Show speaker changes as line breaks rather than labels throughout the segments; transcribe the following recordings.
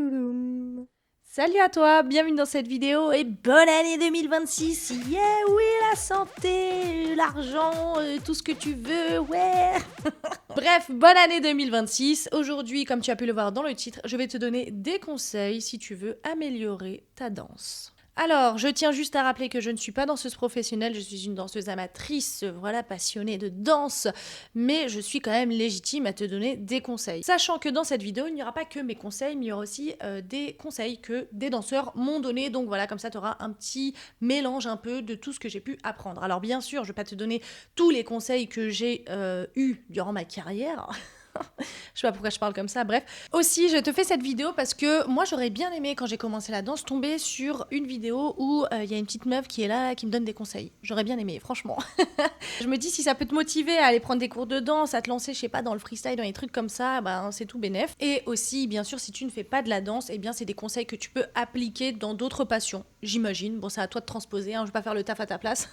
Toulouloum. Salut à toi, bienvenue dans cette vidéo et bonne année 2026. Yeah, oui, la santé, l'argent, tout ce que tu veux, ouais. Bref, bonne année 2026. Aujourd'hui, comme tu as pu le voir dans le titre, je vais te donner des conseils si tu veux améliorer ta danse. Alors, je tiens juste à rappeler que je ne suis pas danseuse professionnelle, je suis une danseuse amatrice, voilà, passionnée de danse, mais je suis quand même légitime à te donner des conseils. Sachant que dans cette vidéo, il n'y aura pas que mes conseils, mais il y aura aussi des conseils que des danseurs m'ont donnés, donc voilà, comme ça tu auras un petit mélange un peu de tout ce que j'ai pu apprendre. Alors bien sûr, je ne vais pas te donner tous les conseils que j'ai eus durant ma carrière. Je sais pas pourquoi je parle comme ça, bref. Aussi, je te fais cette vidéo parce que moi, j'aurais bien aimé, quand j'ai commencé la danse, tomber sur une vidéo où il y a une petite meuf qui est là, qui me donne des conseils. J'aurais bien aimé, franchement. Je me dis, si ça peut te motiver à aller prendre des cours de danse, à te lancer, je sais pas, dans le freestyle, dans les trucs comme ça, ben, c'est tout bénef. Et aussi, bien sûr, si tu ne fais pas de la danse, eh bien, c'est des conseils que tu peux appliquer dans d'autres passions, j'imagine. Bon, c'est à toi de transposer, hein, je vais pas faire le taf à ta place.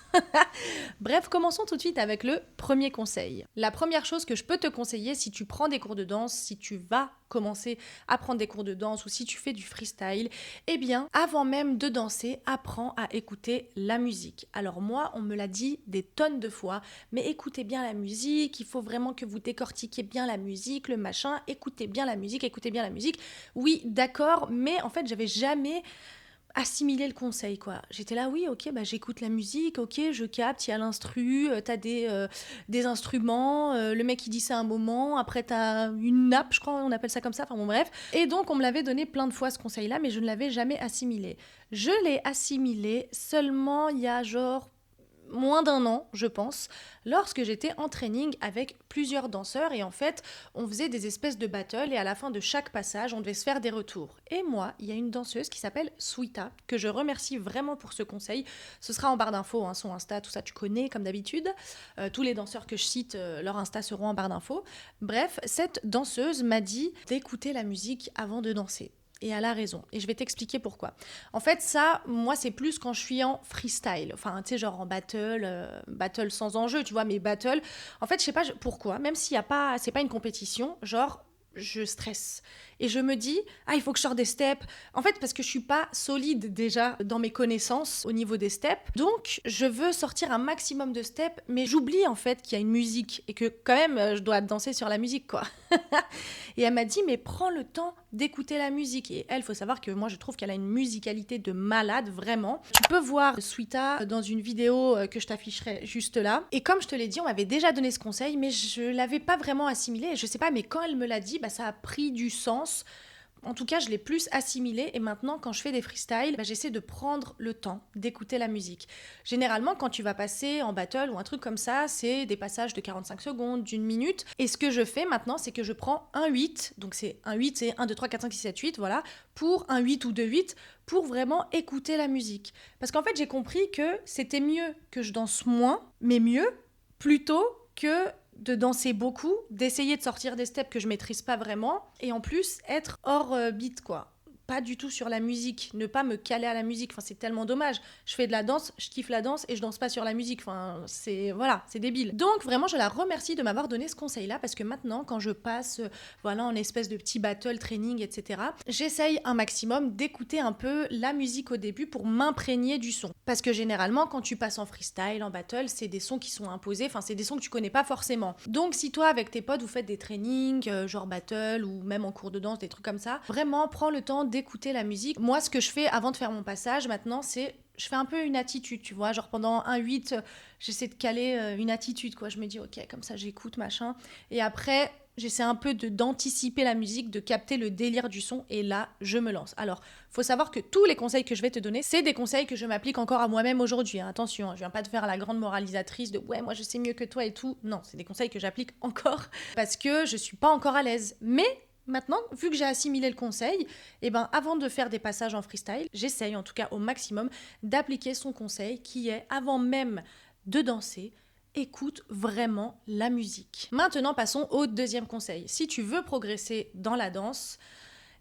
Bref, commençons tout de suite avec le premier conseil. La première chose que je peux te conseiller si tu prends des cours de danse, si tu vas commencer à prendre des cours de danse ou si tu fais du freestyle, eh bien, avant même de danser, apprends à écouter la musique. Alors moi, on me l'a dit des tonnes de fois, mais écoutez bien la musique, il faut vraiment que vous décortiquiez bien la musique, le machin, écoutez bien la musique, écoutez bien la musique. Oui, d'accord, mais en fait, j'avais jamais assimiler le conseil, quoi. J'étais là, oui, ok, bah j'écoute la musique, ok, je capte, il y a l'instru, t'as des instruments, le mec il dit ça à un moment, après t'as une nappe, je crois, on appelle ça comme ça, enfin bon bref. Et donc on me l'avait donné plein de fois ce conseil-là, mais je ne l'avais jamais assimilé. Je l'ai assimilé seulement il y a genre moins d'un an, je pense, lorsque j'étais en training avec plusieurs danseurs et en fait, on faisait des espèces de battles et à la fin de chaque passage, on devait se faire des retours. Et moi, il y a une danseuse qui s'appelle Sweeta, que je remercie vraiment pour ce conseil. Ce sera en barre d'infos, hein, son Insta, tout ça tu connais comme d'habitude. Tous les danseurs que je cite, leur Insta seront en barre d'infos. Bref, cette danseuse m'a dit d'écouter la musique avant de danser. Et elle a raison. Et je vais t'expliquer pourquoi. En fait, ça, moi, c'est plus quand je suis en freestyle. Enfin, tu sais, genre en battle sans enjeu, tu vois, mais battle. En fait, je sais pas pourquoi, même s'il y a pas, c'est pas une compétition, genre, je stresse. Et je me dis, ah, il faut que je sorte des steps. En fait, parce que je suis pas solide déjà dans mes connaissances au niveau des steps. Donc, je veux sortir un maximum de steps, mais j'oublie en fait qu'il y a une musique et que quand même, je dois danser sur la musique, quoi. Et elle m'a dit, mais prends le temps d'écouter la musique. Et elle, faut savoir que moi, je trouve qu'elle a une musicalité de malade, vraiment. Tu peux voir Sweeta dans une vidéo que je t'afficherai juste là. Et comme je te l'ai dit, on m'avait déjà donné ce conseil, mais je l'avais pas vraiment assimilé. Je sais pas, mais quand elle me l'a dit, bah, ça a pris du sens. En tout cas, je l'ai plus assimilé et maintenant, quand je fais des freestyles, bah, j'essaie de prendre le temps d'écouter la musique. Généralement, quand tu vas passer en battle ou un truc comme ça, c'est des passages de 45 secondes, d'une minute. Et ce que je fais maintenant, c'est que je prends un 8, donc c'est un 8, c'est 1, 2, 3, 4, 5, 6, 7, 8, voilà, pour un 8 ou 2, 8, pour vraiment écouter la musique. Parce qu'en fait, j'ai compris que c'était mieux que je danse moins, mais mieux, plutôt que de danser beaucoup, d'essayer de sortir des steps que je maîtrise pas vraiment, et en plus être hors beat, quoi. Pas du tout sur la musique, ne pas me caler à la musique, enfin c'est tellement dommage. Je fais de la danse, je kiffe la danse et je danse pas sur la musique, enfin c'est voilà, c'est débile. Donc vraiment je la remercie de m'avoir donné ce conseil là parce que maintenant quand je passe voilà en espèce de petit battle training etc, j'essaye un maximum d'écouter un peu la musique au début pour m'imprégner du son. Parce que généralement quand tu passes en freestyle, en battle, c'est des sons qui sont imposés, enfin c'est des sons que tu connais pas forcément. Donc si toi avec tes potes vous faites des trainings genre battle ou même en cours de danse, des trucs comme ça, vraiment prends le temps d'écouter la musique. Moi, ce que je fais avant de faire mon passage, maintenant, c'est je fais un peu une attitude, tu vois, genre pendant un 8, j'essaie de caler une attitude, quoi. Je me dis, ok, comme ça, j'écoute, machin. Et après, j'essaie un peu d'anticiper la musique, de capter le délire du son, et là, je me lance. Alors, faut savoir que tous les conseils que je vais te donner, c'est des conseils que je m'applique encore à moi-même aujourd'hui. Hein. Attention, hein, je viens pas te faire la grande moralisatrice de ouais, moi je sais mieux que toi et tout. Non, c'est des conseils que j'applique encore parce que je suis pas encore à l'aise. Mais maintenant, vu que j'ai assimilé le conseil, eh ben, avant de faire des passages en freestyle, j'essaye en tout cas au maximum d'appliquer son conseil qui est avant même de danser, écoute vraiment la musique. Maintenant, passons au deuxième conseil. Si tu veux progresser dans la danse,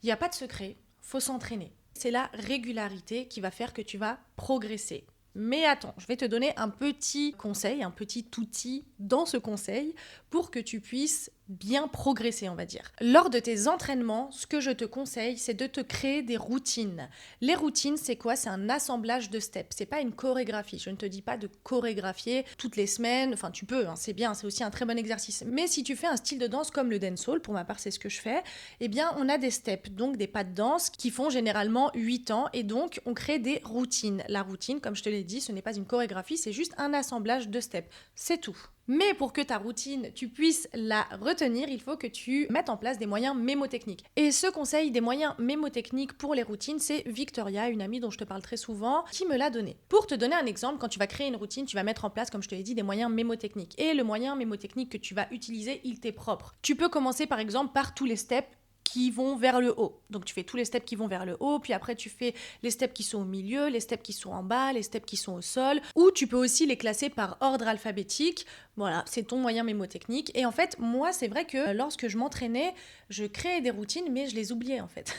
il n'y a pas de secret, faut s'entraîner. C'est la régularité qui va faire que tu vas progresser. Mais attends, je vais te donner un petit conseil, un petit outil dans ce conseil pour que tu puisses bien progresser, on va dire. Lors de tes entraînements, ce que je te conseille, c'est de te créer des routines. Les routines, c'est quoi? C'est un assemblage de steps. C'est pas une chorégraphie. Je ne te dis pas de chorégraphier toutes les semaines. Enfin, tu peux, hein, c'est bien, c'est aussi un très bon exercice. Mais si tu fais un style de danse comme le dancehall, pour ma part, c'est ce que je fais, eh bien, on a des steps, donc des pas de danse qui font généralement 8 ans. Et donc, on crée des routines. La routine, comme je te l'ai dit, ce n'est pas une chorégraphie, c'est juste un assemblage de steps. C'est tout. Mais pour que ta routine, tu puisses la retenir, il faut que tu mettes en place des moyens mémotechniques. Et ce conseil des moyens mémotechniques pour les routines, c'est Victoria, une amie dont je te parle très souvent, qui me l'a donné. Pour te donner un exemple, quand tu vas créer une routine, tu vas mettre en place, comme je te l'ai dit, des moyens mémotechniques. Et le moyen mémotechnique que tu vas utiliser, il t'est propre. Tu peux commencer par exemple par tous les steps qui vont vers le haut. Donc tu fais tous les steps qui vont vers le haut, puis après tu fais les steps qui sont au milieu, les steps qui sont en bas, les steps qui sont au sol, ou tu peux aussi les classer par ordre alphabétique. Voilà, c'est ton moyen mémotechnique. Et en fait, moi, c'est vrai que lorsque je m'entraînais, je créais des routines, mais je les oubliais en fait.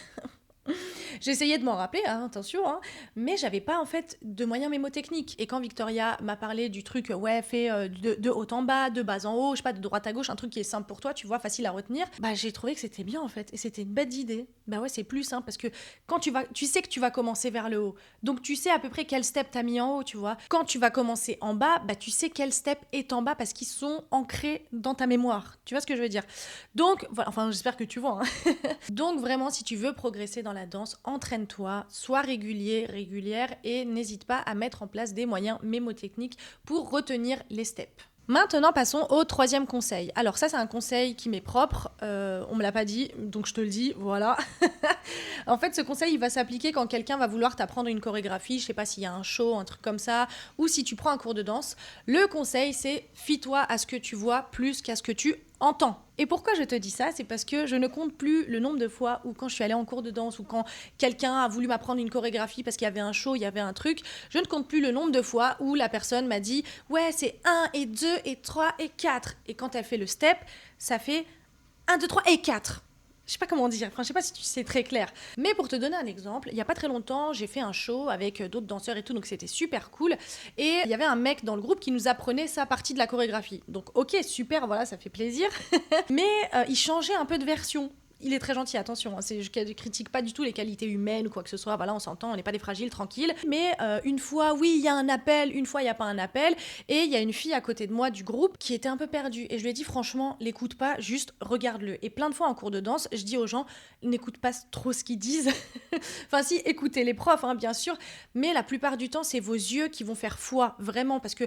J'essayais de m'en rappeler, hein, attention, hein, mais j'avais pas en fait de moyens mémotechniques. Et quand Victoria m'a parlé du truc, ouais, fais de haut en bas, de bas en haut, je sais pas, de droite à gauche, un truc qui est simple pour toi, tu vois, facile à retenir, bah j'ai trouvé que c'était bien en fait, et c'était une bête d'idée. Bah ouais, c'est plus simple parce que quand tu sais que tu vas commencer vers le haut, donc tu sais à peu près quel step t'as mis en haut, tu vois. Quand tu vas commencer en bas, bah tu sais quel step est en bas parce qu'ils sont ancrés dans ta mémoire. Tu vois ce que je veux dire? Donc, voilà, enfin j'espère que tu vois. Hein. Donc vraiment, si tu veux progresser dans la danse, entraîne-toi, sois régulier, régulière et n'hésite pas à mettre en place des moyens mémotechniques pour retenir les steps. Maintenant, passons au troisième conseil. Alors ça, c'est un conseil qui m'est propre, on me l'a pas dit, donc je te le dis, voilà. En fait, ce conseil, il va s'appliquer quand quelqu'un va vouloir t'apprendre une chorégraphie, je sais pas s'il y a un show, un truc comme ça, ou si tu prends un cours de danse. Le conseil, c'est fie-toi à ce que tu vois plus qu'à ce que tu entends. Et pourquoi je te dis ça? C'est parce que je ne compte plus le nombre de fois où quand je suis allée en cours de danse ou quand quelqu'un a voulu m'apprendre une chorégraphie parce qu'il y avait un show, il y avait un truc, je ne compte plus le nombre de fois où la personne m'a dit « Ouais, c'est 1 et 2 et 3 et 4 ». Et quand elle fait le step, ça fait 1, 2, 3 et 4. Je sais pas comment dire, enfin je sais pas si c'est très clair. Mais pour te donner un exemple, il y a pas très longtemps, j'ai fait un show avec d'autres danseurs et tout, donc c'était super cool. Et il y avait un mec dans le groupe qui nous apprenait sa partie de la chorégraphie. Donc ok, super, voilà, ça fait plaisir. Mais il changeait un peu de version. Il est très gentil, attention, hein, je ne critique pas du tout les qualités humaines ou quoi que ce soit, voilà, on s'entend, on n'est pas des fragiles, tranquille. Mais une fois, oui, il y a un appel, une fois, il n'y a pas un appel, et il y a une fille à côté de moi du groupe qui était un peu perdue. Et je lui ai dit, franchement, l'écoute pas, juste regarde-le. Et plein de fois en cours de danse, je dis aux gens, n'écoute pas trop ce qu'ils disent. Enfin si, écoutez les profs, hein, bien sûr, mais la plupart du temps, c'est vos yeux qui vont faire foi, vraiment, parce que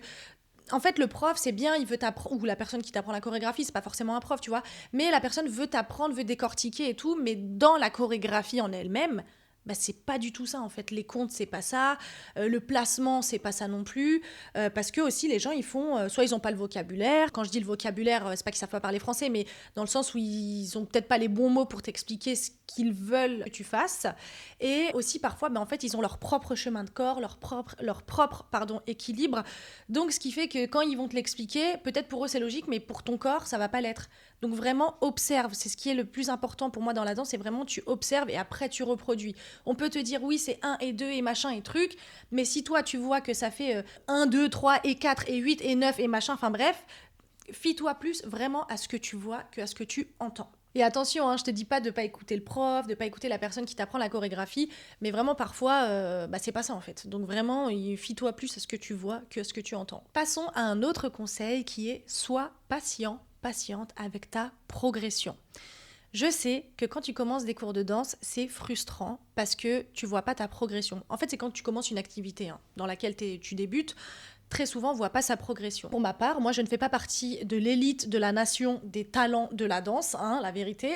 en fait, le prof, c'est bien, il veut t'apprendre, ou la personne qui t'apprend la chorégraphie, c'est pas forcément un prof, tu vois, mais la personne veut t'apprendre, veut décortiquer et tout, mais dans la chorégraphie en elle-même, bah c'est pas du tout ça en fait. Les comptes, c'est pas ça, le placement, c'est pas ça non plus, parce que aussi les gens ils font, soit ils ont pas le vocabulaire. Quand je dis le vocabulaire, c'est pas qu'ils savent pas parler français, mais dans le sens où ils ont peut-être pas les bons mots pour t'expliquer ce qu'ils veulent que tu fasses. Et aussi parfois, en fait, ils ont leur propre chemin de corps, leur propre équilibre. Donc ce qui fait que quand ils vont te l'expliquer, peut-être pour eux c'est logique, mais pour ton corps ça va pas l'être. Donc vraiment observe, c'est ce qui est le plus important pour moi dans la danse, c'est vraiment tu observes et après tu reproduis. On peut te dire oui c'est 1 et 2 et machin et truc, mais si toi tu vois que ça fait 1, 2, 3 et 4 et 8 et 9 et machin, enfin bref, fie-toi plus vraiment à ce que tu vois que à ce que tu entends. Et attention, hein, je te dis pas de pas écouter le prof, de pas écouter la personne qui t'apprend la chorégraphie, mais vraiment parfois, c'est pas ça en fait. Donc vraiment, fie-toi plus à ce que tu vois que à ce que tu entends. Passons à un autre conseil qui est sois patiente avec ta progression. Je sais que quand tu commences des cours de danse, c'est frustrant parce que tu vois pas ta progression. En fait, c'est quand tu commences une activité dans laquelle tu débutes, très souvent, on voit pas sa progression. Pour ma part, moi, je ne fais pas partie de l'élite de la nation des talents de la danse, la vérité.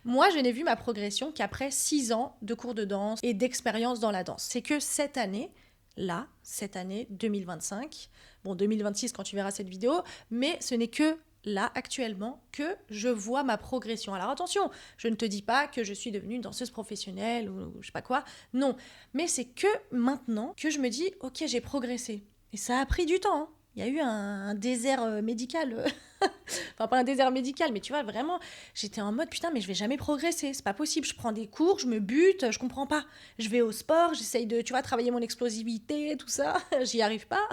Moi, je n'ai vu ma progression qu'après 6 ans de cours de danse et d'expérience dans la danse. C'est que cette année 2025, 2026 quand tu verras cette vidéo, mais ce n'est que là, actuellement, que je vois ma progression. Alors attention, je ne te dis pas que je suis devenue une danseuse professionnelle ou je sais pas quoi, non. Mais c'est que maintenant que je me dis, ok, j'ai progressé. Et ça a pris du temps, hein. Il y a eu un désert médical. Enfin, pas un désert médical, mais tu vois, vraiment, j'étais en mode, putain, mais je vais jamais progresser. C'est pas possible. Je prends des cours, je me bute, je comprends pas. Je vais au sport, j'essaye de, tu vois, travailler mon explosivité, tout ça. J'y arrive pas.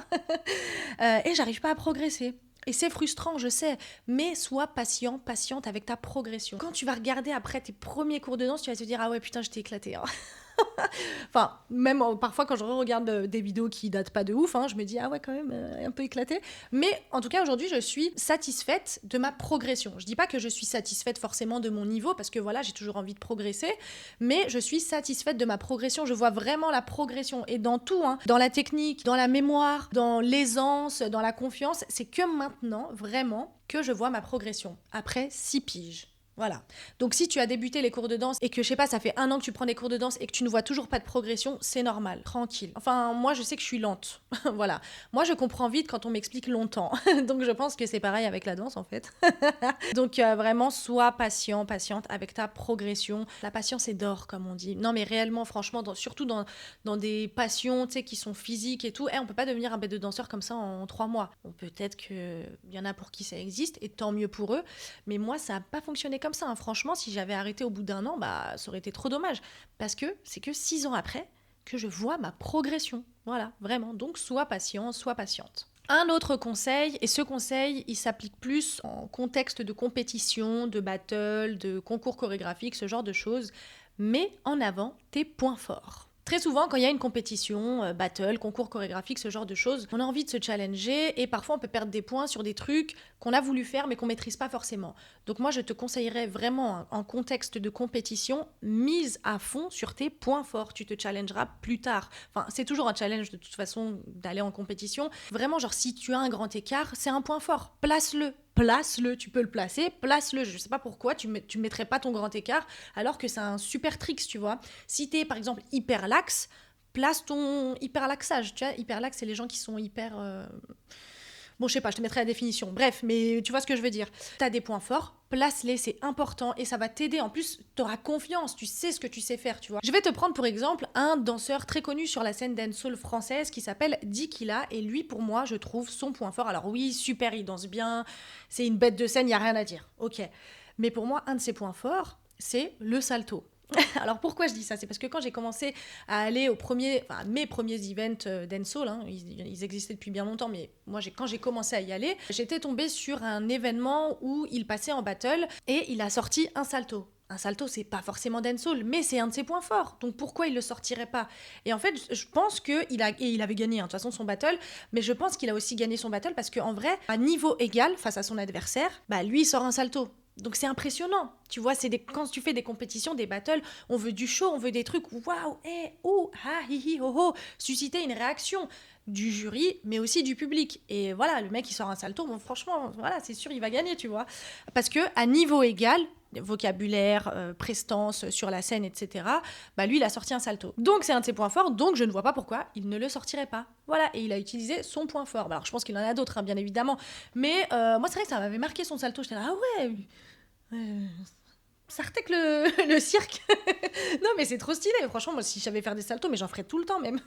Et j'arrive pas à progresser. Et c'est frustrant, je sais, mais sois patient, patiente avec ta progression. Quand tu vas regarder après tes premiers cours de danse, tu vas te dire, ah ouais, putain, je t'ai éclaté, hein. Enfin, même parfois quand je regarde des vidéos qui datent pas de ouf, hein, je me dis ah ouais quand même un peu éclaté. Mais en tout cas aujourd'hui je suis satisfaite de ma progression. Je dis pas que je suis satisfaite forcément de mon niveau parce que voilà j'ai toujours envie de progresser, mais je suis satisfaite de ma progression. Je vois vraiment la progression et dans tout, hein, dans la technique, dans la mémoire, dans l'aisance, dans la confiance. C'est que maintenant vraiment que je vois ma progression après 6 piges. Voilà. Donc si tu as débuté les cours de danse et que je sais pas, ça fait 1 an que tu prends des cours de danse et que tu ne vois toujours pas de progression, c'est normal, tranquille. Enfin, moi je sais que je suis lente. Voilà. Moi je comprends vite quand on m'explique longtemps. Donc je pense que c'est pareil avec la danse en fait. Donc vraiment, sois patient, patiente avec ta progression. La patience est d'or comme on dit. Non mais réellement, franchement, surtout dans des passions qui sont physiques et tout, on peut pas devenir un bête de danseur comme ça en 3 mois. Bon, peut-être qu'il y en a pour qui ça existe et tant mieux pour eux. Mais moi ça n'a pas fonctionné comme ça, hein. Franchement, si j'avais arrêté au bout d'1 an, bah ça aurait été trop dommage. Parce que c'est que 6 ans après que je vois ma progression. Voilà, vraiment. Donc sois patient, sois patiente. Un autre conseil, et ce conseil, il s'applique plus en contexte de compétition, de battle, de concours chorégraphique, ce genre de choses. Mets en avant tes points forts. Très souvent, quand il y a une compétition, battle, concours chorégraphique, ce genre de choses, on a envie de se challenger et parfois on peut perdre des points sur des trucs qu'on a voulu faire mais qu'on maîtrise pas forcément. Donc moi, je te conseillerais vraiment, en contexte de compétition, mise à fond sur tes points forts. Tu te challengeras plus tard. Enfin, c'est toujours un challenge de toute façon d'aller en compétition. Vraiment, genre, si tu as un grand écart, c'est un point fort. Place-le, tu peux le placer, place-le. Je sais pas pourquoi tu mettrais pas ton grand écart alors que c'est un super trick, tu vois. Si t'es par exemple hyper lax, place ton hyperlaxage. Tu vois, hyperlax, c'est les gens qui sont hyper. Bon, je sais pas, je te mettrai la définition. Bref, mais tu vois ce que je veux dire. T'as des points forts, place-les, c'est important et ça va t'aider. En plus, t'auras confiance, tu sais ce que tu sais faire, tu vois. Je vais te prendre pour exemple un danseur très connu sur la scène dancehall française qui s'appelle Dikila et lui, pour moi, je trouve son point fort. Alors oui, super, il danse bien, c'est une bête de scène, il y a rien à dire. Ok. Mais pour moi, un de ses points forts, c'est le salto. Alors pourquoi je dis ça? C'est parce que quand j'ai commencé à aller mes premiers events dancehall, hein, ils existaient depuis bien longtemps, mais moi quand j'ai commencé à y aller, j'étais tombée sur un événement où il passait en battle et il a sorti un salto. Un salto, c'est pas forcément dancehall, mais c'est un de ses points forts. Donc pourquoi il le sortirait pas? Et en fait, je pense qu'il avait gagné, hein, de toute façon, son battle, mais je pense qu'il a aussi gagné son battle parce qu'en vrai, à niveau égal face à son adversaire, bah lui, il sort un salto. Donc c'est impressionnant, tu vois, quand tu fais des compétitions, des battles, on veut du show, on veut des trucs waouh, ouh, ha, hi, hi, ho, ho, susciter une réaction du jury, mais aussi du public. Et voilà, le mec il sort un salto, bon franchement, voilà, c'est sûr il va gagner, tu vois, parce que à niveau égal, vocabulaire, prestance sur la scène, etc. Bah lui, il a sorti un salto. Donc c'est un de ses points forts, donc je ne vois pas pourquoi il ne le sortirait pas. Voilà, et il a utilisé son point fort. Bah, alors je pense qu'il en a d'autres, hein, bien évidemment, mais moi c'est vrai que ça m'avait marqué son salto. J'étais là, ah ouais. Ça retèque le cirque. Non, mais c'est trop stylé. Franchement, moi, si je savais faire des saltos, mais j'en ferais tout le temps même.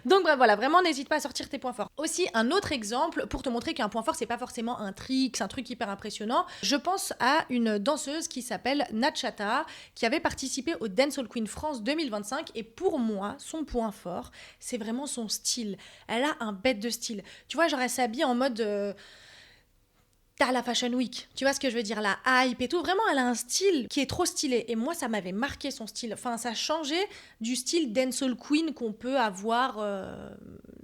Donc, bref, voilà, vraiment, n'hésite pas à sortir tes points forts. Aussi, un autre exemple pour te montrer qu'un point fort, c'est pas forcément un trick, c'est un truc hyper impressionnant. Je pense à une danseuse qui s'appelle Nachata, qui avait participé au Dancehall Queen France 2025. Et pour moi, son point fort, c'est vraiment son style. Elle a un bête de style. Tu vois, genre, elle s'habille en mode. T'as la Fashion Week, tu vois ce que je veux dire, la hype et tout. Vraiment, elle a un style qui est trop stylé. Et moi, ça m'avait marqué son style. Enfin, ça changeait du style dancehall queen qu'on peut avoir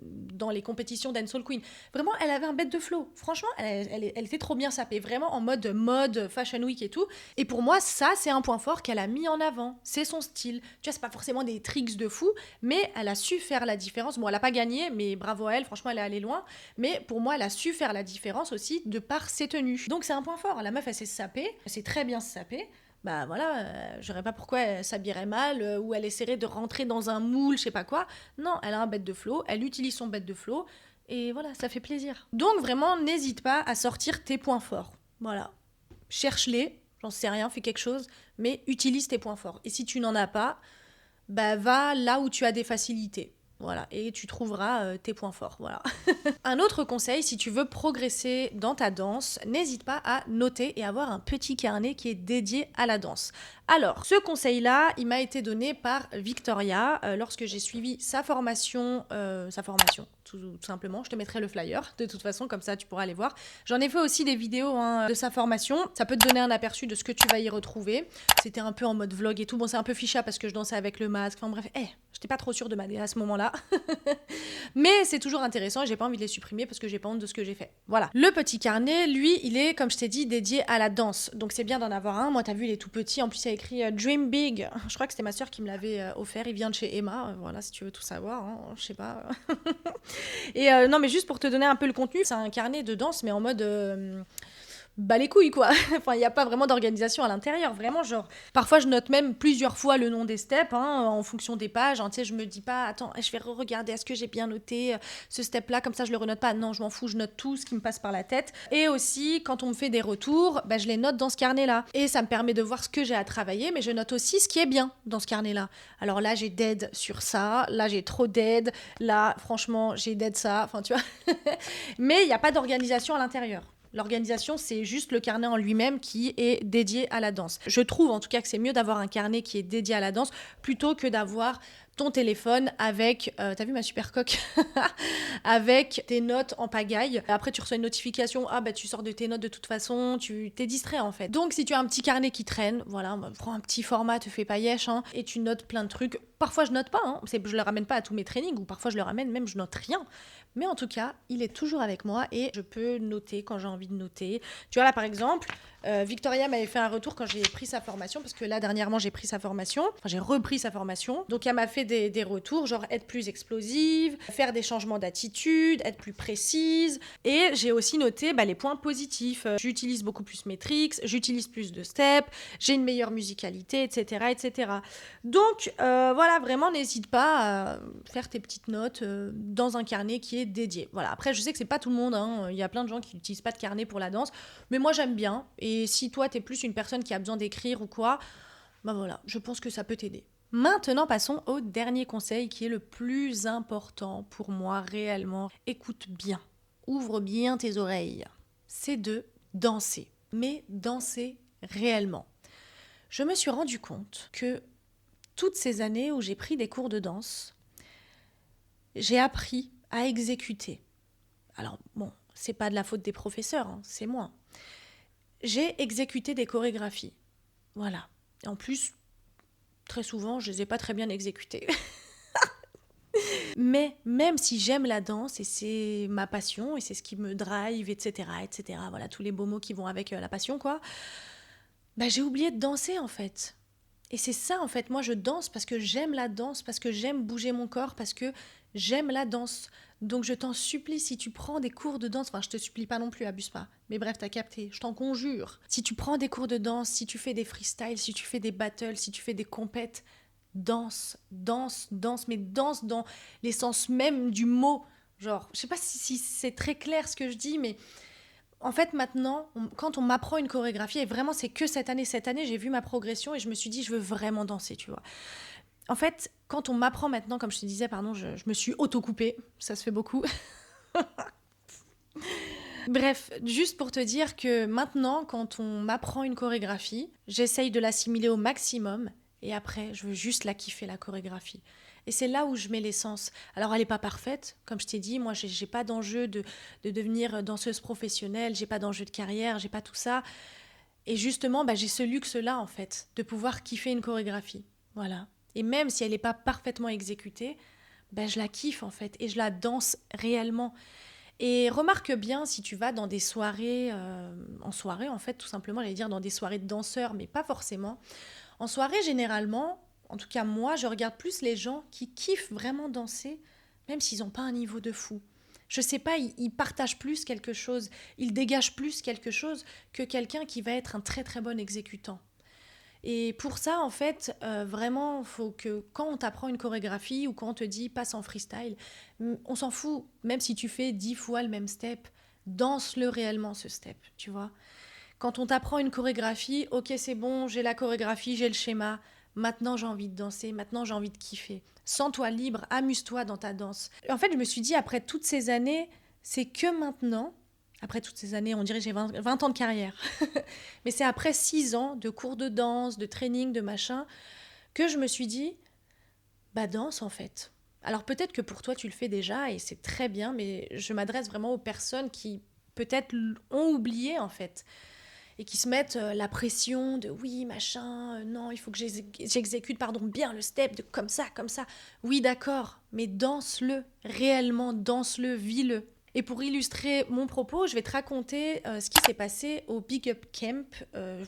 dans les compétitions dancehall queen. Vraiment, elle avait un bête de flow. Franchement, elle était trop bien sapée. Vraiment en mode Fashion Week et tout. Et pour moi, ça, c'est un point fort qu'elle a mis en avant. C'est son style. Tu vois, c'est pas forcément des tricks de fou, mais elle a su faire la différence. Bon, elle a pas gagné, mais bravo à elle. Franchement, elle est allée loin. Mais pour moi, elle a su faire la différence aussi de par ses tenues. Donc c'est un point fort. La meuf, elle s'est sapée, elle s'est très bien sapée. Bah voilà, j'aurais pas pourquoi elle s'habillerait mal ou elle essaierait de rentrer dans un moule, je sais pas quoi. Non, elle a un bête de flow, elle utilise son bête de flow et voilà, ça fait plaisir. Donc vraiment, n'hésite pas à sortir tes points forts. Voilà, cherche-les, j'en sais rien, fais quelque chose, mais utilise tes points forts. Et si tu n'en as pas, bah va là où tu as des facilités. Voilà, et tu trouveras tes points forts, voilà. Un autre conseil, si tu veux progresser dans ta danse, n'hésite pas à noter et avoir un petit carnet qui est dédié à la danse. Alors, ce conseil-là, il m'a été donné par Victoria lorsque j'ai suivi sa formation, tout simplement. Je te mettrai le flyer, de toute façon, comme ça tu pourras aller voir. J'en ai fait aussi des vidéos de sa formation. Ça peut te donner un aperçu de ce que tu vas y retrouver. C'était un peu en mode vlog et tout. Bon, c'est un peu ficha parce que je dansais avec le masque. Enfin bref, j'étais pas trop sûre de m'aider à ce moment-là. Mais c'est toujours intéressant et j'ai pas envie de les supprimer parce que j'ai pas honte de ce que j'ai fait. Voilà. Le petit carnet, lui, il est, comme je t'ai dit, dédié à la danse. Donc c'est bien d'en avoir un. Moi, t'as vu, il est tout petit. En plus, il y a écrit Dream Big. Je crois que c'était ma soeur qui me l'avait offert. Il vient de chez Emma. Voilà, si tu veux tout savoir. Hein. Je sais pas. Et non, mais juste pour te donner un peu le contenu, c'est un carnet de danse, mais en mode bah les couilles quoi. Enfin, il n'y a pas vraiment d'organisation à l'intérieur, vraiment genre. Parfois je note même plusieurs fois le nom des steps en fonction des pages. Hein, tu sais, je me dis pas attends, je vais regarder est-ce que j'ai bien noté ce step là, comme ça je le renote pas. Non, je m'en fous, je note tout ce qui me passe par la tête. Et aussi quand on me fait des retours, bah, je les note dans ce carnet là. Et ça me permet de voir ce que j'ai à travailler, mais je note aussi ce qui est bien dans ce carnet là. Alors là j'ai dead sur ça, là j'ai trop dead, là franchement j'ai dead ça, enfin tu vois. Mais il n'y a pas d'organisation à l'intérieur. L'organisation, c'est juste le carnet en lui-même qui est dédié à la danse. Je trouve en tout cas que c'est mieux d'avoir un carnet qui est dédié à la danse plutôt que d'avoir ton téléphone avec, t'as vu ma super coque avec tes notes en pagaille. Après, tu reçois une notification, ah bah tu sors de tes notes de toute façon, tu t'es distrait en fait. Donc si tu as un petit carnet qui traîne, voilà, prends un petit format, te fais pas yesh, hein, et tu notes plein de trucs. Parfois je note pas, hein, je le ramène pas à tous mes trainings, ou parfois je le ramène même je note rien. Mais en tout cas, il est toujours avec moi et je peux noter quand j'ai envie de noter. Tu vois là par exemple, Victoria m'avait fait un retour quand j'ai pris sa formation, parce que là dernièrement j'ai pris sa formation, enfin j'ai repris sa formation. Donc elle m'a fait des retours, genre être plus explosive, faire des changements d'attitude, être plus précise. Et j'ai aussi noté les points positifs. J'utilise beaucoup plus mes tricks, j'utilise plus de steps, j'ai une meilleure musicalité, etc. etc. Donc voilà, vraiment n'hésite pas à faire tes petites notes dans un carnet qui est dédié. Voilà. Après, je sais que c'est pas tout le monde, hein. Il y a plein de gens qui n'utilisent pas de carnet pour la danse, mais moi j'aime bien. Et si toi t'es plus une personne qui a besoin d'écrire ou quoi, bah voilà, je pense que ça peut t'aider. Maintenant, passons au dernier conseil qui est le plus important pour moi réellement. Écoute bien, ouvre bien tes oreilles. C'est de danser, mais danser réellement. Je me suis rendu compte que toutes ces années où j'ai pris des cours de danse, j'ai appris à exécuter. Alors bon, c'est pas de la faute des professeurs, hein, c'est moi. J'ai exécuté des chorégraphies. Voilà. Et en plus, très souvent, je les ai pas très bien exécutées. Mais même si j'aime la danse et c'est ma passion et c'est ce qui me drive, etc., etc., voilà, tous les beaux mots qui vont avec la passion, quoi, bah, j'ai oublié de danser en fait. Et c'est ça en fait, moi je danse parce que j'aime la danse, parce que j'aime bouger mon corps, parce que j'aime la danse. Donc je t'en supplie, si tu prends des cours de danse, enfin je te supplie pas non plus, abuse pas, mais bref, t'as capté, je t'en conjure. Si tu prends des cours de danse, si tu fais des freestyles, si tu fais des battles, si tu fais des compètes, danse, danse, danse, mais danse dans l'essence même du mot. Genre, je sais pas si c'est très clair ce que je dis, mais en fait, maintenant, quand on m'apprend une chorégraphie, et vraiment, c'est que cette année, j'ai vu ma progression et je me suis dit, je veux vraiment danser, tu vois. En fait, quand on m'apprend maintenant, comme je te disais, pardon, je me suis auto-coupée, ça se fait beaucoup. Bref, juste pour te dire que maintenant, quand on m'apprend une chorégraphie, j'essaye de l'assimiler au maximum et après, je veux juste la kiffer, la chorégraphie. Et c'est là où je mets l'essence. Alors, elle n'est pas parfaite. Comme je t'ai dit, moi, j'ai pas d'enjeu de devenir danseuse professionnelle, j'ai pas d'enjeu de carrière, j'ai pas tout ça. Et justement, j'ai ce luxe-là, en fait, de pouvoir kiffer une chorégraphie. Voilà. Et même si elle n'est pas parfaitement exécutée, je la kiffe, en fait, et je la danse réellement. Et remarque bien, si tu vas dans des soirées, en soirée, en fait, tout simplement, j'allais dire dans des soirées de danseurs, mais pas forcément. En soirée, généralement, en tout cas moi, je regarde plus les gens qui kiffent vraiment danser, même s'ils n'ont pas un niveau de fou. Je sais pas, ils partagent plus quelque chose, ils dégagent plus quelque chose que quelqu'un qui va être un très très bon exécutant. Et pour ça, en fait, vraiment, il faut que quand on t'apprend une chorégraphie ou quand on te dit passe en freestyle, on s'en fout, même si tu fais 10 fois le même step, danse-le réellement ce step, tu vois. Quand on t'apprend une chorégraphie, ok c'est bon, j'ai la chorégraphie, j'ai le schéma, maintenant j'ai envie de danser, maintenant j'ai envie de kiffer. Sens-toi libre, amuse-toi dans ta danse. En fait, je me suis dit, après toutes ces années, c'est que maintenant, après toutes ces années, on dirait que j'ai 20 ans de carrière, mais c'est après 6 ans de cours de danse, de training, de machin, que je me suis dit, bah danse en fait. Alors peut-être que pour toi tu le fais déjà et c'est très bien, mais je m'adresse vraiment aux personnes qui peut-être ont oublié en fait et qui se mettent la pression de oui machin, non il faut que j'exécute pardon bien le step de comme ça comme ça. Oui d'accord, mais danse-le réellement, danse-le, vis-le. Et pour illustrer mon propos, je vais te raconter ce qui s'est passé au Big Up Camp.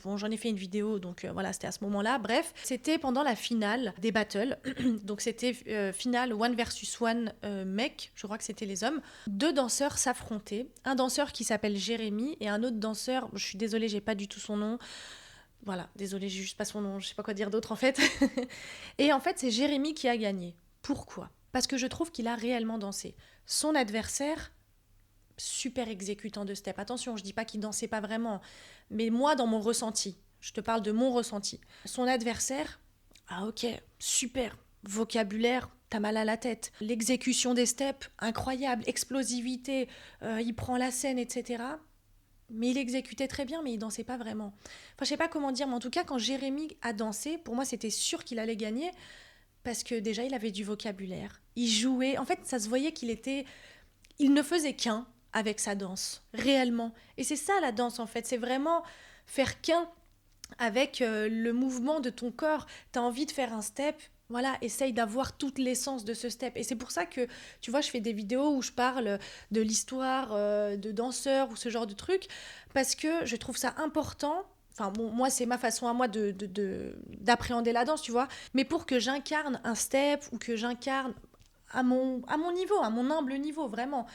Bon, j'en ai fait une vidéo, donc voilà, c'était à ce moment-là. Bref, c'était pendant la finale des battles. Donc c'était finale 1 versus 1 mec, je crois que c'était les hommes. 2 danseurs s'affrontaient. Un danseur qui s'appelle Jérémy et un autre danseur, je suis désolée, j'ai pas du tout son nom. Voilà, désolée, j'ai juste pas son nom, je sais pas quoi dire d'autre en fait. Et en fait, c'est Jérémy qui a gagné. Pourquoi ? Parce que je trouve qu'il a réellement dansé. Son adversaire, super exécutant de step. Attention, je dis pas qu'il dansait pas vraiment, mais moi, dans mon ressenti, je te parle de mon ressenti. Son adversaire, ah ok, super, vocabulaire, t'as mal à la tête. L'exécution des steps, incroyable, explosivité, il prend la scène, etc. Mais il exécutait très bien, mais il dansait pas vraiment. Enfin, je sais pas comment dire, mais en tout cas, quand Jérémy a dansé, pour moi, c'était sûr qu'il allait gagner, parce que déjà, il avait du vocabulaire. Il jouait, en fait, ça se voyait il ne faisait qu'un avec sa danse, réellement. Et c'est ça la danse en fait, c'est vraiment faire qu'un avec le mouvement de ton corps. T'as envie de faire un step, voilà, essaye d'avoir toute l'essence de ce step. Et c'est pour ça que, tu vois, je fais des vidéos où je parle de l'histoire de danseurs ou ce genre de trucs, parce que je trouve ça important. Enfin bon, moi c'est ma façon à moi d'appréhender la danse, tu vois. Mais pour que j'incarne un step ou que j'incarne à mon niveau, à mon humble niveau, vraiment.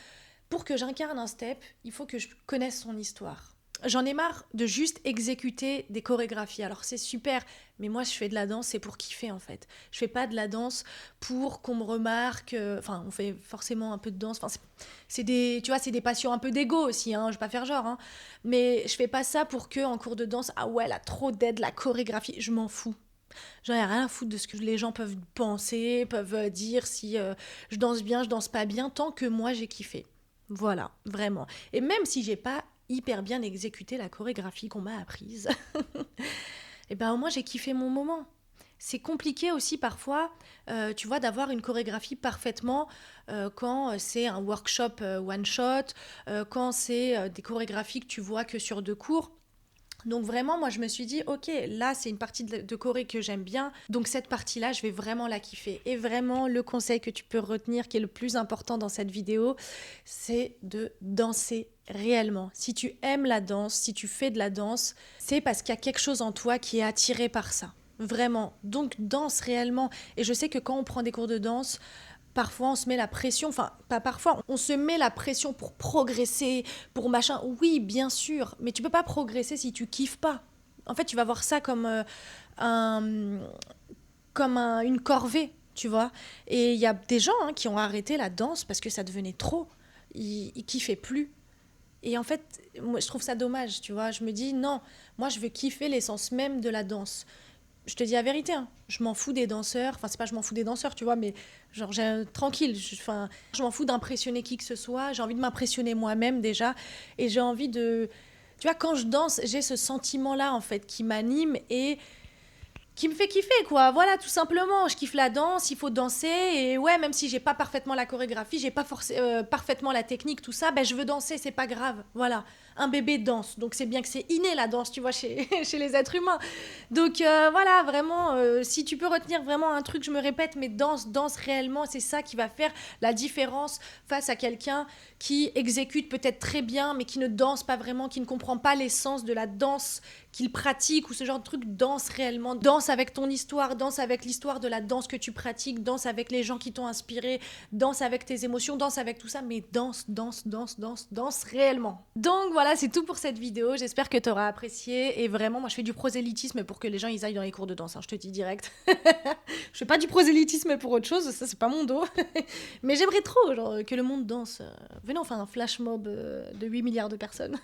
Pour que j'incarne un step, il faut que je connaisse son histoire. J'en ai marre de juste exécuter des chorégraphies. Alors c'est super, mais moi je fais de la danse, c'est pour kiffer en fait. Je fais pas de la danse pour qu'on me remarque. Enfin, on fait forcément un peu de danse. Enfin, c'est des, tu vois, c'est des passions un peu d'ego aussi. Hein, je vais pas faire genre. Hein. Mais je fais pas ça pour que en cours de danse, ah ouais, elle a trop d'aide, la chorégraphie. Je m'en fous. J'en ai rien à foutre de ce que les gens peuvent penser, peuvent dire si je danse bien, je danse pas bien, tant que moi j'ai kiffé. Voilà, vraiment. Et même si j'ai pas hyper bien exécuté la chorégraphie qu'on m'a apprise, et ben au moins j'ai kiffé mon moment. C'est compliqué aussi parfois, tu vois, d'avoir une chorégraphie parfaitement quand c'est un workshop one shot, quand c'est des chorégraphies que tu vois que sur 2 cours. Donc vraiment, moi, je me suis dit, ok, là, c'est une partie de choré que j'aime bien. Donc cette partie-là, je vais vraiment la kiffer. Et vraiment, le conseil que tu peux retenir, qui est le plus important dans cette vidéo, c'est de danser réellement. Si tu aimes la danse, si tu fais de la danse, c'est parce qu'il y a quelque chose en toi qui est attiré par ça. Vraiment. Donc danse réellement. Et je sais que quand on prend des cours de danse, parfois on se met la pression, enfin pas parfois, on se met la pression pour progresser, pour machin. Oui, bien sûr, mais tu peux pas progresser si tu kiffes pas. En fait, tu vas voir ça comme un, une corvée, tu vois. Et il y a des gens qui ont arrêté la danse parce que ça devenait trop. Ils kiffaient plus. Et en fait, moi, je trouve ça dommage, tu vois. Je me dis, non, moi, je veux kiffer l'essence même de la danse. Je te dis la vérité, hein. Je m'en fous des danseurs. Enfin, c'est pas je m'en fous des danseurs, tu vois, mais genre, tranquille. Je m'en fous d'impressionner qui que ce soit. J'ai envie de m'impressionner moi-même déjà. Et j'ai envie de... Tu vois, quand je danse, j'ai ce sentiment-là, en fait, qui m'anime et qui me fait kiffer, quoi. Voilà, tout simplement. Je kiffe la danse, il faut danser. Et ouais, même si j'ai pas parfaitement la chorégraphie, j'ai pas parfaitement la technique, tout ça, ben je veux danser, c'est pas grave. Voilà. Un bébé danse. Donc c'est bien que c'est inné la danse, tu vois, chez les êtres humains. Donc voilà, vraiment, si tu peux retenir vraiment un truc, je me répète, mais danse réellement, c'est ça qui va faire la différence face à quelqu'un qui exécute peut-être très bien, mais qui ne danse pas vraiment, qui ne comprend pas l'essence de la danse qu'il pratique ou ce genre de truc. Danse réellement, danse avec ton histoire, danse avec l'histoire de la danse que tu pratiques, danse avec les gens qui t'ont inspiré, danse avec tes émotions, danse avec tout ça, mais danse réellement. Donc voilà, c'est tout pour cette vidéo, j'espère que tu auras apprécié et vraiment, moi je fais du prosélytisme pour que les gens ils aillent dans les cours de danse, hein, je te dis direct. Je fais pas du prosélytisme pour autre chose, ça c'est pas mon dos. Mais j'aimerais trop genre, que le monde danse. Venez, on fait un flash mob de 8 milliards de personnes.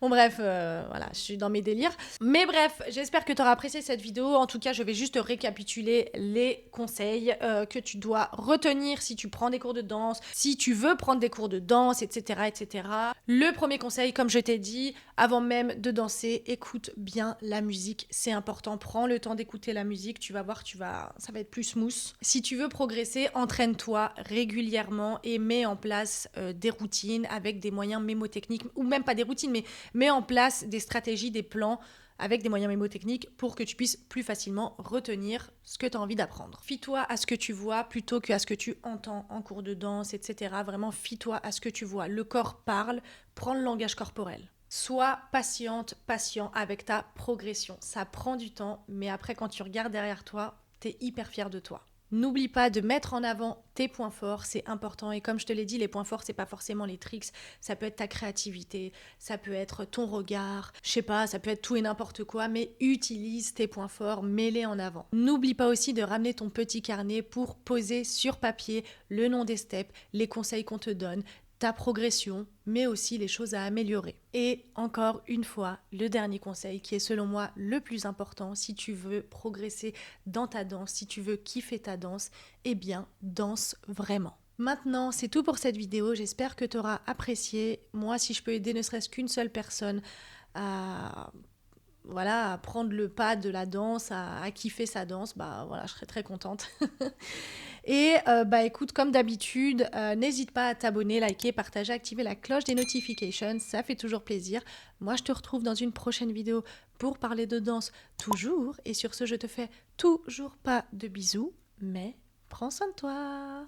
Bon bref, voilà, je suis dans mes délires. Mais bref, j'espère que tu auras apprécié cette vidéo. En tout cas, je vais juste récapituler les conseils que tu dois retenir si tu prends des cours de danse, si tu veux prendre des cours de danse, etc., etc. Le premier conseil, comme je t'ai dit, avant même de danser, écoute bien la musique. C'est important. Prends le temps d'écouter la musique. Tu vas voir, ça va être plus smooth. Si tu veux progresser, entraîne-toi régulièrement et mets en place des routines avec des moyens mémotechniques, ou même pas des routines, mais mets en place des stratégies, des plans avec des moyens mémotechniques pour que tu puisses plus facilement retenir ce que tu as envie d'apprendre. Fie-toi à ce que tu vois plutôt qu'à ce que tu entends en cours de danse, etc. Vraiment, fie-toi à ce que tu vois. Le corps parle, prends le langage corporel. Sois patiente, patient avec ta progression. Ça prend du temps, mais après, quand tu regardes derrière toi, tu es hyper fier de toi. N'oublie pas de mettre en avant tes points forts, c'est important. Et comme je te l'ai dit, les points forts, c'est pas forcément les tricks. Ça peut être ta créativité, ça peut être ton regard, je sais pas, ça peut être tout et n'importe quoi, mais utilise tes points forts, mets-les en avant. N'oublie pas aussi de ramener ton petit carnet pour poser sur papier le nom des steps, les conseils qu'on te donne, ta progression, mais aussi les choses à améliorer. Et encore une fois, le dernier conseil qui est selon moi le plus important, si tu veux progresser dans ta danse, si tu veux kiffer ta danse, eh bien, danse vraiment. Maintenant, c'est tout pour cette vidéo. J'espère que tu auras apprécié. Moi, si je peux aider ne serait-ce qu'une seule personne à prendre le pas de la danse, à kiffer sa danse, je serais très contente. Et écoute, comme d'habitude, n'hésite pas à t'abonner, liker, partager, activer la cloche des notifications, ça fait toujours plaisir. Moi, je te retrouve dans une prochaine vidéo pour parler de danse toujours. Et sur ce, je te fais toujours pas de bisous, mais prends soin de toi.